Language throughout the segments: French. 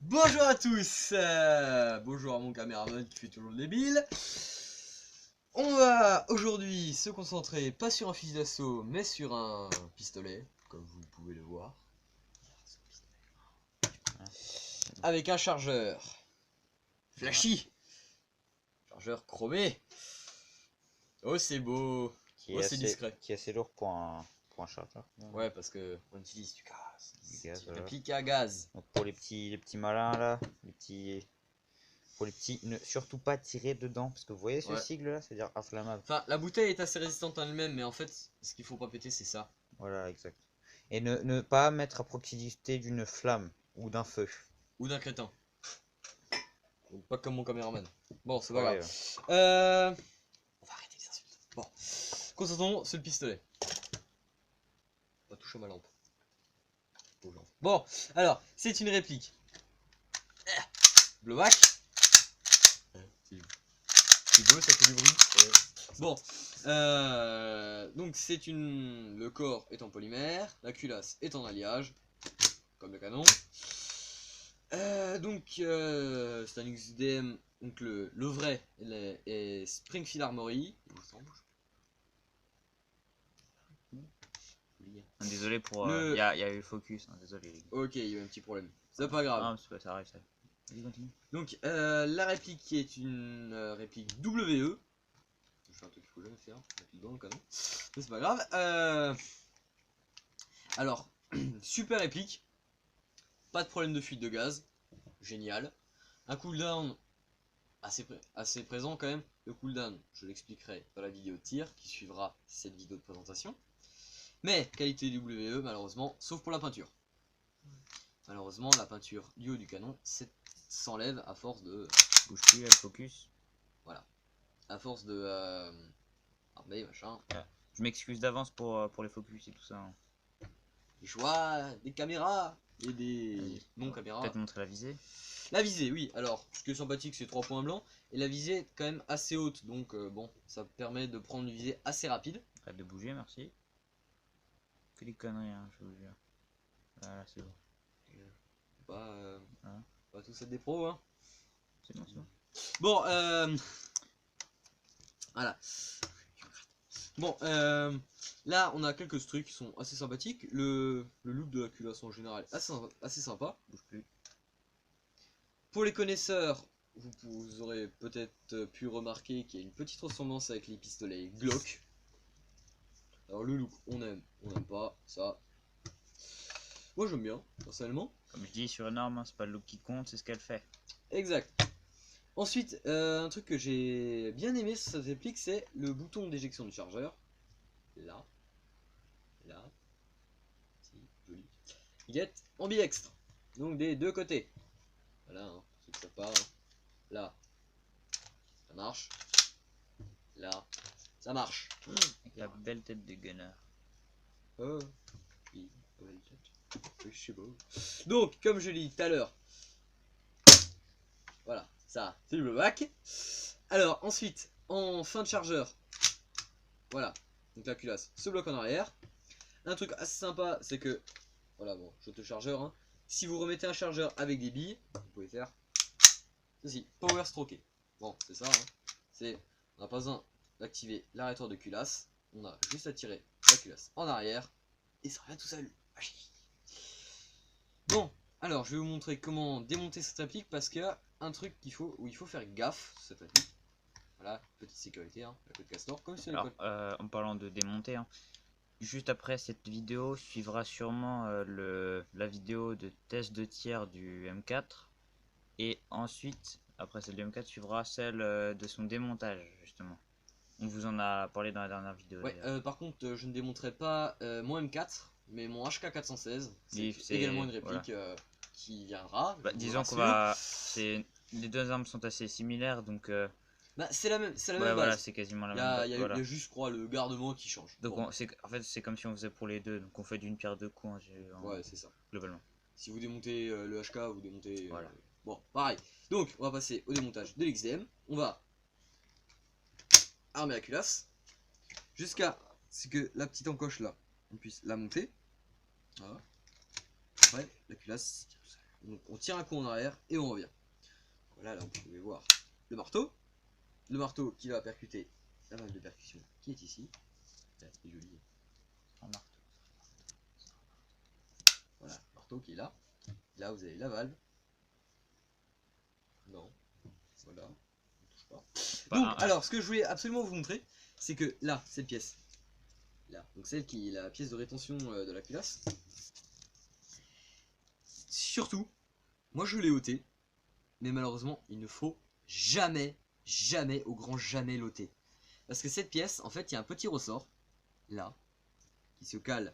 Bonjour à tous, bonjour à mon caméraman qui fait toujours le débile. On va aujourd'hui se concentrer pas sur un fusil d'assaut mais sur un pistolet, comme vous pouvez le voir. Avec un chargeur flashy, chargeur chromé. Oh c'est beau, Qui oh est c'est discret. qui est assez lourd pour un chargeur. Ouais parce que on utilise du gaz, c'est une Voilà. réplique à gaz. Donc pour les petits malins là, pour les petits, ne surtout pas tirer dedans parce que vous voyez ce Ouais. sigle là, c'est-à-dire inflammable. Enfin la bouteille est assez résistante en elle-même mais en fait ce qu'il faut pas péter c'est ça. Voilà, exact. Et ne pas mettre à proximité d'une flamme ou d'un feu. Ou d'un crétin. Donc pas comme mon caméraman. Bon, c'est pas Ouais, grave. On va arrêter les insultes. Bon, concentrons sur le pistolet. Pas toucher ma lampe. Bon, alors, c'est une réplique. Blowback. C'est beau, ça fait du bruit. Bon, donc c'est une. Le corps est en polymère, la culasse est en alliage, comme le canon. C'est un XDM, donc le vrai est Springfield Armory. Désolé pour. Le- Y a eu le focus, hein, désolé. Ok, il y a eu un petit problème. C'est pas grave. Ah, ça arrive ça. Vas-y, continue. Donc la réplique qui est une réplique WE. Je fais un truc qu'il faut jamais faire, réplique dans le canon. Mais c'est pas grave. Alors, super réplique. Pas de problème de fuite de gaz. Génial. Un cooldown assez présent quand même. Le cooldown, je l'expliquerai dans la vidéo de tir qui suivra cette vidéo de présentation. Mais qualité WE malheureusement, sauf pour la peinture. Malheureusement, la peinture du haut du canon s'enlève à force de. Bouge plus, elle focus. Voilà. À force de. Armée, machin. Voilà. Je m'excuse d'avance pour les focus et tout ça. Hein. Des choix, des caméras et des non-caméras. Peut-être montrer la visée. La visée, oui. Alors, ce qui est sympathique, c'est 3 points blancs. Et la visée est quand même assez haute. Donc, bon, ça permet de prendre une visée assez rapide. Arrête de bouger, merci. Que des conneries, hein, je vous jure. Voilà, c'est bon. Pas tous être des pros, hein. C'est bon, c'est bon. Bon, voilà. Bon, là, on a quelques trucs qui sont assez sympathiques. Le look de la culasse en général est assez sympa. Bouge plus. Pour les connaisseurs, vous aurez peut-être pu remarquer qu'il y a une petite ressemblance avec les pistolets Glock. Alors le look, on aime pas, ça. Moi j'aime bien, personnellement. Comme je dis sur une arme, hein, c'est pas le look qui compte, c'est ce qu'elle fait. Exact. Ensuite, un truc que j'ai bien aimé sur cette réplique, c'est le bouton d'éjection du chargeur. Là. Là. Si, joli. Il est ambidextre. Donc des deux côtés. Voilà, hein, ceux qui savent pas. Hein. Là, ça marche. Là, ça marche. Avec la belle tête de gunner. Oh, oui, belle tête. Oui, je sais beau. Donc, comme je l'ai dit tout à l'heure, voilà, ça, c'est le blowback. Alors, ensuite, en fin de chargeur, voilà, donc la culasse se bloque en arrière. Un truc assez sympa, c'est que, voilà, bon, je te chargeur, hein. Si vous remettez un chargeur avec des billes, vous pouvez faire ceci, power stroker. Bon, c'est ça, hein. On n'a pas besoin d'activer l'arrêteur de culasse, on a juste à tirer la culasse en arrière et ça revient tout seul. Bon, alors je vais vous montrer comment démonter cette applique parce qu'il y a un truc où il faut faire gaffe cette applique. Voilà, petite sécurité, hein, la code Castor, comme sur Alors, l'école. en parlant de démonter, hein, juste après cette vidéo suivra sûrement la vidéo de test de tir du M4. Et ensuite, après celle du M4, suivra celle de son démontage, justement. On vous en a parlé dans la dernière vidéo. Ouais, par contre, je ne démonterai pas mon M4, mais mon HK416. Oui, C'est également une réplique voilà. qui viendra. Bah, disons qu'on va. Les deux armes sont assez similaires, donc. Bah, c'est la même Ouais, base. voilà, c'est quasiment la même base. Il y Voilà. a juste, je crois, le gardement qui change. Donc, Bon. en fait, c'est comme si on faisait pour les deux. Donc, on fait d'une pierre deux coups, hein, Ouais, c'est ça. globalement. Si vous démontez le HK, vous démontez. Voilà. Bon, pareil. Donc, on va passer au démontage de l'XDM. On va armer la culasse jusqu'à ce que la petite encoche là, on puisse la monter. Voilà. Après, la culasse. Donc on tire un coup en arrière et on revient. Voilà, là vous pouvez voir le marteau qui va percuter la valve de percussion qui est ici. Là, c'est joli. Un marteau. Voilà, le marteau qui est là. Là vous avez la valve. Non, voilà, on touche pas. Donc alors ce que je voulais absolument vous montrer, c'est que là, cette pièce, là, donc celle qui est la pièce de rétention de la culasse, surtout, moi je l'ai ôté, mais malheureusement il ne faut jamais, jamais, au grand jamais l'ôter. Parce que cette pièce, en fait, il y a un petit ressort, là, qui se cale.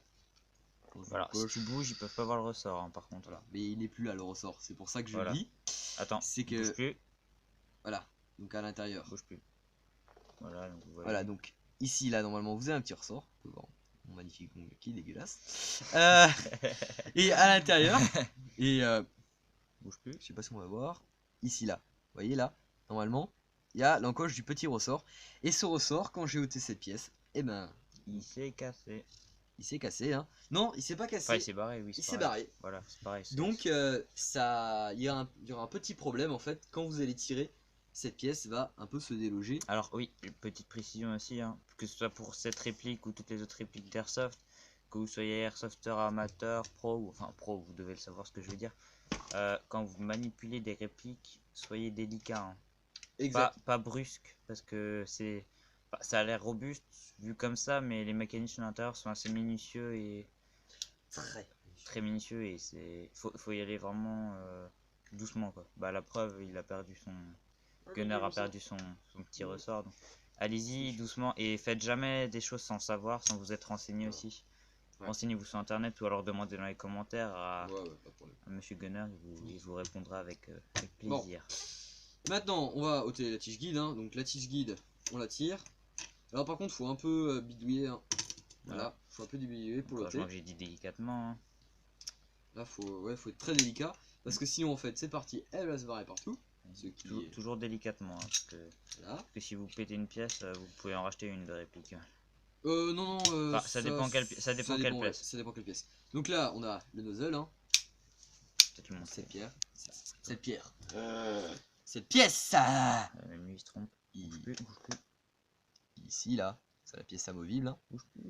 Voilà, si tu bouges, ils peuvent pas voir le ressort, hein, par contre. Voilà, mais il n'est plus là le ressort, c'est pour ça que je Voilà. le dis. Attends, c'est que bouge plus. Voilà, donc à l'intérieur. Bouge plus. Voilà, donc, Voilà, donc ici, là, normalement, vous avez un petit ressort. Vous pouvez voir mon magnifique ongle qui est dégueulasse. Et à l'intérieur, et bouge plus. je sais pas si on va voir, ici, là, vous voyez là, normalement, il y a l'encoche du petit ressort. Et ce ressort, quand j'ai ôté cette pièce, eh ben, il s'est cassé. Il s'est cassé, hein. Non, il s'est pas cassé. Enfin, il s'est barré, oui. Il s'est barré. Voilà, c'est pareil. Donc, ça, il y aura un petit problème en fait. Quand vous allez tirer, cette pièce va un peu se déloger. Alors, oui, une petite précision aussi, hein, que ce soit pour cette réplique ou toutes les autres répliques d'Airsoft, que vous soyez Airsofter amateur, pro, ou enfin pro, vous devez le savoir ce que je veux dire. Quand vous manipulez des répliques, soyez délicat. Hein. Exact. Pas brusque, parce que ça a l'air robuste vu comme ça, mais les mécanismes à l'intérieur sont assez minutieux et très minutieux, et faut y aller vraiment doucement, quoi. Bah la preuve, il a perdu son Gunner a perdu son petit ressort. Donc allez-y doucement et faites jamais des choses sans savoir, sans vous être renseigné aussi. Renseignez-vous sur internet ou alors demandez dans les commentaires à Monsieur Gunner, il vous répondra avec plaisir. Bon. Maintenant, on va ôter la tige guide, hein. Donc la tige guide, on la tire. Alors par contre, faut un peu bidouiller, hein. Voilà, faut un peu bidouiller pour l'ôter. J'ai dit délicatement. Hein. Là, faut être très délicat parce que sinon, en fait, c'est parti, elle va se barrer partout. Toujours délicatement, hein, parce que si vous pétez une pièce, vous pouvez en racheter une de réplique. Non, enfin, ça dépend quelle pièce. Ça dépend quelle pièce. Donc là, on a le nozzle, hein. Cette pierre. Cette pièce, ça. Même lui, il se trompe. Bouge plus. Ici, là, c'est la pièce amovible. Hein. Bouge plus.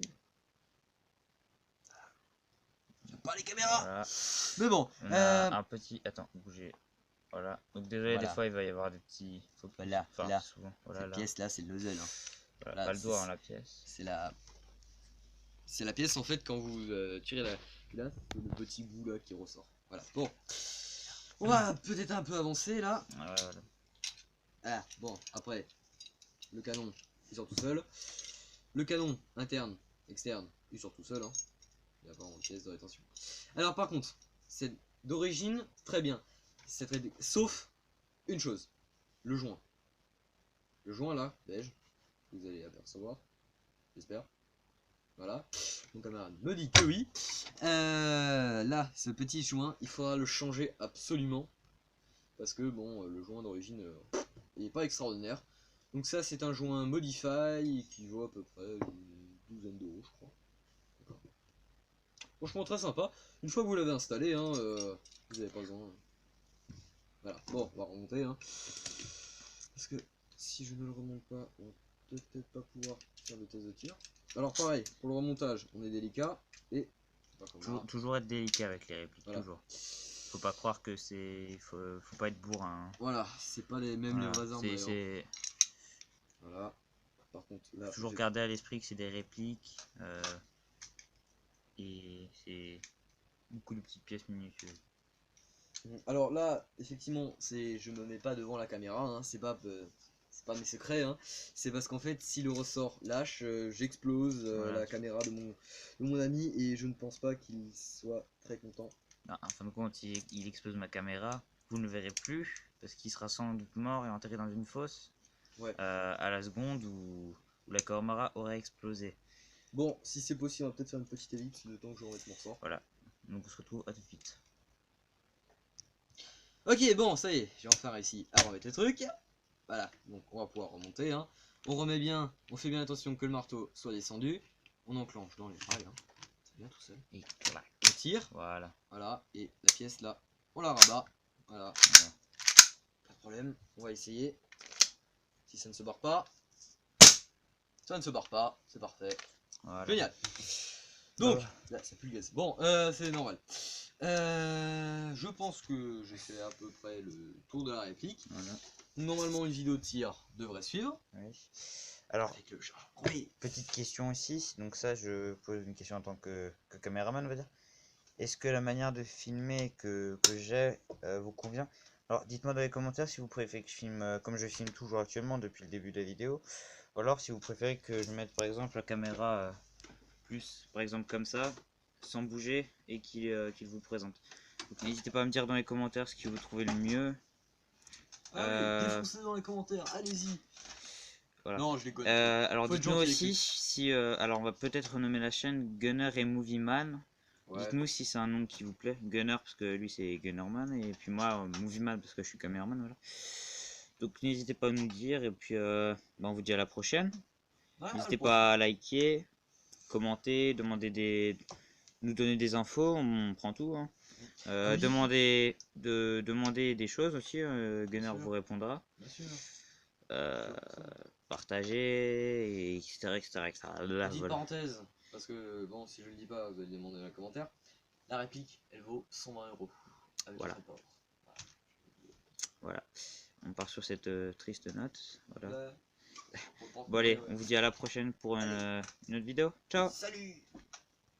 J'aime pas les caméras. Voilà. Mais bon. On a un petit. Attends, bougez. Voilà. Donc désolé, des fois il va y avoir des petits. Voilà. Souvent. Voilà, cette pièce là, c'est le nozzle. Hein. Voilà, pas le doigt dans la pièce. C'est la pièce en fait quand vous tirez la culasse, c'est le petit bout là qui ressort. Voilà. Bon. On va peut-être un peu avancer là. Voilà. Ah, bon, après, le canon, il sort tout seul. Le canon interne, externe, il sort tout seul. Hein. Il n'y a pas vraiment de pièce de rétention. Alors par contre, c'est d'origine très bien. Sauf une chose, le joint. Le joint là, beige, vous allez apercevoir, j'espère. Voilà, mon camarade me dit que oui. Là, ce petit joint, il faudra le changer absolument. Parce que bon, le joint d'origine, il n'est pas extraordinaire. Donc ça, c'est un joint Modify qui vaut à peu près une douzaine d'euros, je crois. Franchement, très sympa. Une fois que vous l'avez installé, hein, vous n'avez pas besoin. Voilà, bon, on va remonter. Hein. Parce que si je ne le remonte pas, on va peut-être pas pouvoir faire de test de tir. Alors pareil, pour le remontage, on est délicat. Et toujours être délicat avec les répliques, voilà. Toujours. Faut pas croire que c'est... Faut pas être bourrin. Hein. Voilà, c'est pas les mêmes les vrais armes. Voilà. Par contre, là, toujours garder à l'esprit que c'est des répliques. Et c'est beaucoup de petites pièces minutieuses. Alors là, effectivement, je me mets pas devant la caméra, hein, c'est pas mes secrets, hein. C'est parce qu'en fait, si le ressort lâche, j'explose la caméra de mon ami et je ne pense pas qu'il soit très content. Non, en fin de compte, il explose ma caméra, vous ne le verrez plus parce qu'il sera sans doute mort et enterré dans une fosse à la seconde où la caméra aurait explosé. Bon, si c'est possible, on va peut-être faire une petite ellipse le temps que je remette mon ressort. Voilà, donc on se retrouve à tout de suite. Ok, bon, ça y est, j'ai enfin réussi à remettre le truc. Voilà, donc on va pouvoir remonter. Hein. On remet bien, on fait bien attention que le marteau soit descendu. On enclenche dans les rails, hein. C'est bien tout seul. Et clac. On tire. Voilà. Voilà, et la pièce là, on la rabat. Voilà. Pas de problème. On va essayer. Si ça ne se barre pas. Ça ne se barre pas. C'est parfait. Voilà. Génial. Donc, là, ça pue le gaz. Bon, c'est normal. Je pense que j'ai fait à peu près le tour de la réplique. Voilà. Normalement, une vidéo de tir devrait suivre. Oui. Alors, Avec le charge. Oui. petite question aussi. Donc ça, je pose une question en tant que caméraman, on va dire. Est-ce que la manière de filmer que j'ai vous convient? Alors, dites-moi dans les commentaires si vous préférez que je filme comme je filme toujours actuellement depuis le début de la vidéo. Ou alors si vous préférez que je mette par exemple la caméra plus, par exemple comme ça, sans bouger et qu'il vous présente. Donc n'hésitez pas à me dire dans les commentaires ce que vous trouvez le mieux. Allez, défoncez dans les commentaires, allez-y. Voilà. Non, je déconne. Alors Faut être dites-nous gentil aussi avec si... alors on va peut-être renommer la chaîne Gunner et Movieman. Ouais. Dites-nous si c'est un nom qui vous plaît. Gunner parce que lui c'est Gunnerman et puis moi Movieman parce que je suis caméraman. Voilà. Donc n'hésitez pas à nous dire et puis on vous dit à la prochaine. Ouais, N'hésitez pas à liker, commenter, nous donner des infos, on prend tout. Hein. Ah oui. Demander des choses aussi, Gunner vous répondra. Bien sûr. Partager, etc. etc. Là, Petite voilà. parenthèse, parce que bon, si je le dis pas, vous allez demander dans les commentaires. La réplique, elle vaut 120 €. Avec Voilà. le transport. Voilà. On part sur cette triste note. Voilà. Ouais. Bon allez, on vous dit à la prochaine pour une autre vidéo. Ciao. Salut.